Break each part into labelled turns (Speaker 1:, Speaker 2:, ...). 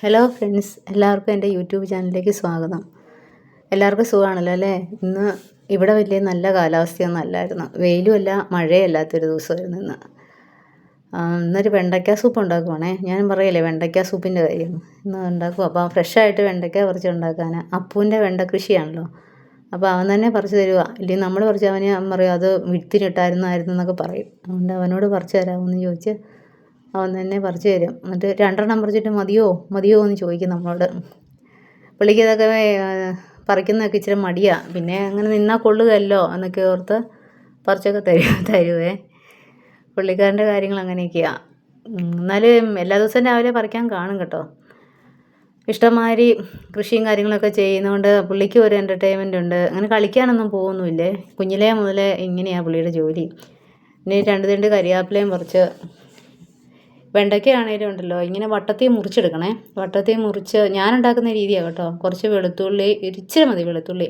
Speaker 1: Hello friends, എല്ലാവർക്കും എൻ്റെ YouTube ചാനലിലേക്ക് സ്വാഗതം. എല്ലാവർക്കും സുഖമാണല്ലോ അല്ലേ? ഇന്ന് ഇവിടെ വലിയ നല്ല കാലാവസ്ഥയൊന്നും അല്ലായിരുന്നു. വെയിലുമല്ല മഴയല്ലാത്തൊരു ദിവസമായിരുന്നു ഇന്ന്. ഇന്നൊരു വെണ്ടയ്ക്ക സൂപ്പ് ഉണ്ടാക്കുവാണേ. ഞാൻ പറയല്ലേ വെണ്ടയ്ക്ക സൂപ്പിൻ്റെ കാര്യം ഇന്ന് ഉണ്ടാക്കും. അപ്പോൾ ഫ്രഷായിട്ട് വെണ്ടയ്ക്ക പറിച്ച് ഉണ്ടാക്കാൻ അപ്പൂൻ്റെ വെണ്ട കൃഷിയാണല്ലോ. അപ്പോൾ അവൻ തന്നെ പറിച്ച് തരുക. ഇല്ലെങ്കിൽ നമ്മൾ പറിച്ച് അവൻ പറയും അത് വിത്തിനിട്ടായിരുന്നു എന്നൊക്കെ പറയും. അതുകൊണ്ട് അവനോട് പറിച്ച് തരാമെന്ന് ചോദിച്ച് അവൻ തന്നെ പറിച്ച് തരും. എന്നിട്ട് 2 പറിച്ചിട്ട് മതിയോ എന്ന് ചോദിക്കും നമ്മളോട്. പുള്ളിക്ക് ഇതൊക്കെ പറിക്കുന്നതൊക്കെ ഇച്ചിരി മടിയാണ്. പിന്നെ അങ്ങനെ നിന്നാൽ കൊള്ളുകയല്ലോ എന്നൊക്കെ ഓർത്ത് പറിച്ചൊക്കെ തരുവേ. പുള്ളിക്കാരൻ്റെ കാര്യങ്ങൾ അങ്ങനെയൊക്കെയാണ്. എന്നാലും എല്ലാ ദിവസവും രാവിലെ പറിക്കാൻ കാണും കേട്ടോ. ഇഷ്ടംമാതിരി കൃഷിയും കാര്യങ്ങളൊക്കെ ചെയ്യുന്നതുകൊണ്ട് പുള്ളിക്ക് ഒരു എൻ്റർടൈൻമെൻ്റ് ഉണ്ട്. അങ്ങനെ കളിക്കാനൊന്നും പോകുന്നില്ലേ. കുഞ്ഞിലേ മുതലേ ഇങ്ങനെയാണ് പുള്ളിയുടെ ജോലി. പിന്നെ 2 തണ്ട് കരിയാപ്പിലയും പറിച്ച് വെണ്ടയ്ക്കയാണേലും ഉണ്ടല്ലോ ഇങ്ങനെ വട്ടത്തിൽ മുറിച്ചെടുക്കണേ. വട്ടത്തിൽ മുറിച്ച് ഞാനുണ്ടാക്കുന്ന രീതിയാണ് കേട്ടോ. കുറച്ച് വെളുത്തുള്ളി, ഇച്ചിരി മതി വെളുത്തുള്ളി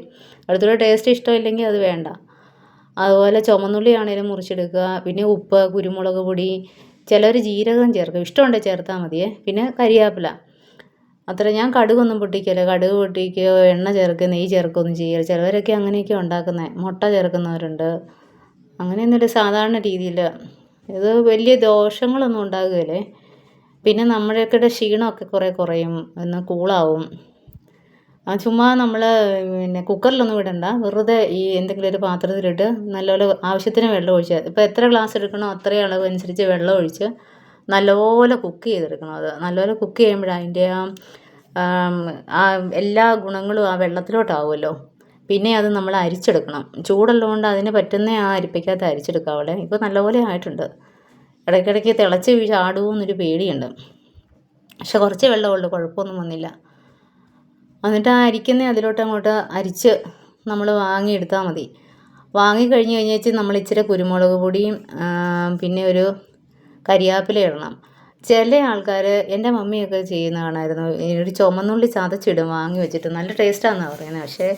Speaker 1: ടേസ്റ്റ് ഇഷ്ടമില്ലെങ്കിൽ അത് വേണ്ട. അതുപോലെ ചുമന്നുള്ളി ആണേലും മുറിച്ചെടുക്കുക. പിന്നെ ഉപ്പ്, കുരുമുളക് പൊടി, ചിലർ ജീരകം ചേർക്കും, ഇഷ്ടമുണ്ടെങ്കിൽ ചേർത്താൽ മതിയേ. പിന്നെ കരിയാപ്പില. അത്ര ഞാൻ കടുകൊന്നും പൊട്ടിക്കില്ല. കടുക് പൊട്ടിക്കുകയോ എണ്ണ ചേർക്കുക നെയ്യ് ചേർക്കുകയൊന്നും ചെയ്യില്ല. ചിലവരൊക്കെ അങ്ങനെയൊക്കെ ഉണ്ടാക്കുന്നത്, മുട്ട ചേർക്കുന്നവരുണ്ട്. അങ്ങനെയൊന്നുമില്ല, സാധാരണ രീതിയിൽ. ഇത് വലിയ ദോഷങ്ങളൊന്നും ഉണ്ടാകുകയില്ലേ. പിന്നെ നമ്മുടെയൊക്കെ ക്ഷീണമൊക്കെ കുറയും, ഒന്ന് കൂളാവും. ചുമ്മാ നമ്മൾ പിന്നെ കുക്കറിലൊന്നും ഇടണ്ട. വെറുതെ ഈ എന്തെങ്കിലും ഒരു പാത്രത്തിലിട്ട് നല്ലപോലെ ആവശ്യത്തിന് വെള്ളം ഒഴിച്ച്, ഇപ്പോൾ എത്ര ഗ്ലാസ് എടുക്കണോ അത്രയും അളവ് അനുസരിച്ച് വെള്ളം ഒഴിച്ച് നല്ലപോലെ കുക്ക് ചെയ്തെടുക്കണം. അത് നല്ലപോലെ കുക്ക് ചെയ്യുമ്പോഴാണ് അതിൻ്റെ എല്ലാ ഗുണങ്ങളും ആ വെള്ളത്തിലോട്ടാവുമല്ലോ. പിന്നെ അത് നമ്മൾ അരിച്ചെടുക്കണം. ചൂടുള്ളതുകൊണ്ട് അതിന് പറ്റുന്ന ആ അരിപ്പയ്ക്കകത്ത് അരിച്ചെടുക്കാവുള്ളേ. ഇപ്പോൾ നല്ലപോലെ ആയിട്ടുണ്ട്. ഇടയ്ക്കിടയ്ക്ക് തിളച്ച് ചാടുമോയെന്നൊരു പേടിയുണ്ട്. പക്ഷെ കുറച്ച് വെള്ളമുള്ളൂ, കുഴപ്പമൊന്നും വന്നില്ല. എന്നിട്ട് ആ അരിക്കുന്ന അതിലോട്ട് അങ്ങോട്ട് അരിച്ച് നമ്മൾ വാങ്ങിയെടുത്താൽ മതി. വാങ്ങിക്കഴിഞ്ഞ് കഴിഞ്ഞേച്ച് നമ്മൾ ഇച്ചിരി കുരുമുളക് പൊടിയും പിന്നെ ഒരു കരിയാപ്പില ഇടണം. ചില ആൾക്കാർ, എൻ്റെ മമ്മിയൊക്കെ ചെയ്യുന്ന കാണാമായിരുന്നു, ഒരു ചുമന്നുള്ളി ചതച്ചിടും വാങ്ങി വെച്ചിട്ട്. നല്ല ടേസ്റ്റാണെന്നാണ് പറയുന്നത്. പക്ഷേ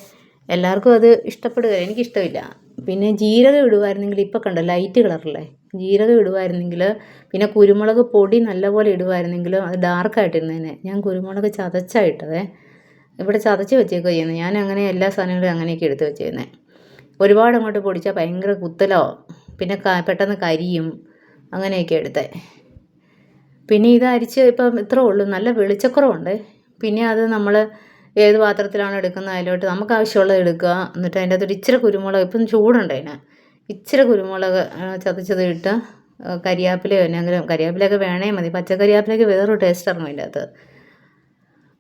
Speaker 1: എല്ലാവർക്കും അത് ഇഷ്ടപ്പെടുക, എനിക്കിഷ്ടമില്ല. പിന്നെ ജീരകം ഇടുമായിരുന്നെങ്കിൽ, ഇപ്പോൾ കണ്ടോ ലൈറ്റ് കളറല്ലേ, ജീരകം ഇടുമായിരുന്നെങ്കിൽ, പിന്നെ കുരുമുളക് പൊടി നല്ലപോലെ ഇടുമായിരുന്നെങ്കിൽ അത് ഡാർക്കായിട്ടിരുന്നേനെ. ഞാൻ കുരുമുളക് ചതച്ചായിട്ടതേ. ഇവിടെ ചതച്ച് വെച്ചേക്കുക ചെയ്യുന്നത്. ഞാൻ അങ്ങനെ എല്ലാ സാധനങ്ങളും അങ്ങനെയൊക്കെ എടുത്ത് വെച്ചേക്കുന്നത്. ഒരുപാട് അങ്ങോട്ട് പൊടിച്ചാൽ ഭയങ്കര കുത്തലോ, പിന്നെ പെട്ടെന്ന് കരിയും, അങ്ങനെയൊക്കെ എടുത്തേ. പിന്നെ ഇത് അരിച്ച് ഇപ്പം ഇത്രേ ഉള്ളൂ. നല്ല വെളിച്ചക്കുറവുണ്ട്. പിന്നെ അത് നമ്മൾ ഏത് പാത്രത്തിലാണ് എടുക്കുന്നത് അതിലോട്ട് നമുക്ക് ആവശ്യമുള്ളത് എടുക്കുക. എന്നിട്ട് അതിൻ്റെ അകത്തൊരു ഇച്ചിരി കുരുമുളക്, ഇപ്പം ചൂടുണ്ട് അതിന്, ഇച്ചിരി കുരുമുളക് ചതച്ചത് ഇട്ട് കരിയാപ്പിലയോ എന്നെങ്കിലും, കരിയാപ്പിലയൊക്കെ വേണേ മതി. പച്ചക്കരിയാപ്പിലയ്ക്ക് വേറൊരു ടേസ്റ്റ് ഇറങ്ങും അതിൻ്റെ അകത്ത്.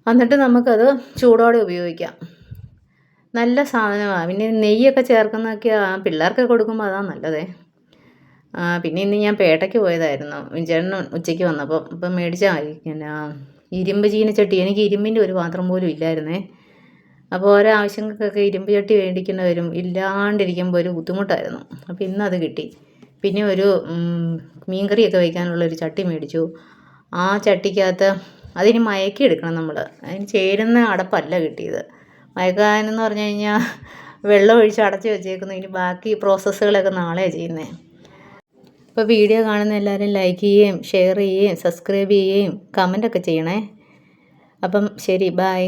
Speaker 1: എന്നിട്ട് നമുക്കത് ചൂടോടെ ഉപയോഗിക്കാം. നല്ല സാധനമാണ്. പിന്നെ നെയ്യൊക്കെ ചേർക്കുന്നതൊക്കെ പിള്ളേർക്ക് കൊടുക്കുമ്പോൾ അതാണ് നല്ലതേ. പിന്നെ ഇന്ന് ഞാൻ പേട്ടയ്ക്ക് പോയതായിരുന്നു. ചേട്ടൻ ഉച്ചയ്ക്ക് വന്നപ്പോൾ ഇപ്പം മേടിച്ചാൽ മതി. പിന്നെ ഇരുമ്പ് ചീനച്ചട്ടി, എനിക്ക് ഇരുമ്പിൻ്റെ ഒരു പാത്രം പോലും ഇല്ലായിരുന്നേ. അപ്പോൾ ഓരോ ആവശ്യങ്ങൾക്കൊക്കെ ഇരുമ്പ് ചട്ടി മേടിക്കേണ്ടി വരും. ഇല്ലാണ്ടിരിക്കുമ്പോൾ ഒരു ബുദ്ധിമുട്ടായിരുന്നു. അപ്പോൾ ഇന്നത് കിട്ടി. പിന്നെ ഒരു മീൻകറിയൊക്കെ വയ്ക്കാനുള്ളൊരു ചട്ടി മേടിച്ചു. ആ ചട്ടിക്കകത്ത് അതിന് മയക്കി എടുക്കണം നമ്മൾ. അതിന് ചേരുന്ന അടപ്പല്ല കിട്ടിയത്. മയക്കാനെന്ന് പറഞ്ഞു കഴിഞ്ഞാൽ വെള്ളം ഒഴിച്ച് അടച്ച് വെച്ചേക്കുന്നു. ഇനി ബാക്കി പ്രോസസ്സുകളൊക്കെ നാളെയാണ് ചെയ്യുന്നത്. അപ്പോൾ വീഡിയോ കാണുന്ന എല്ലാവരും ലൈക്ക് ചെയ്യുകയും ഷെയർ ചെയ്യുകയും സബ്സ്ക്രൈബ് ചെയ്യുകയും കമൻ്റൊക്കെ ചെയ്യണേ. അപ്പം ശരി, ബൈ.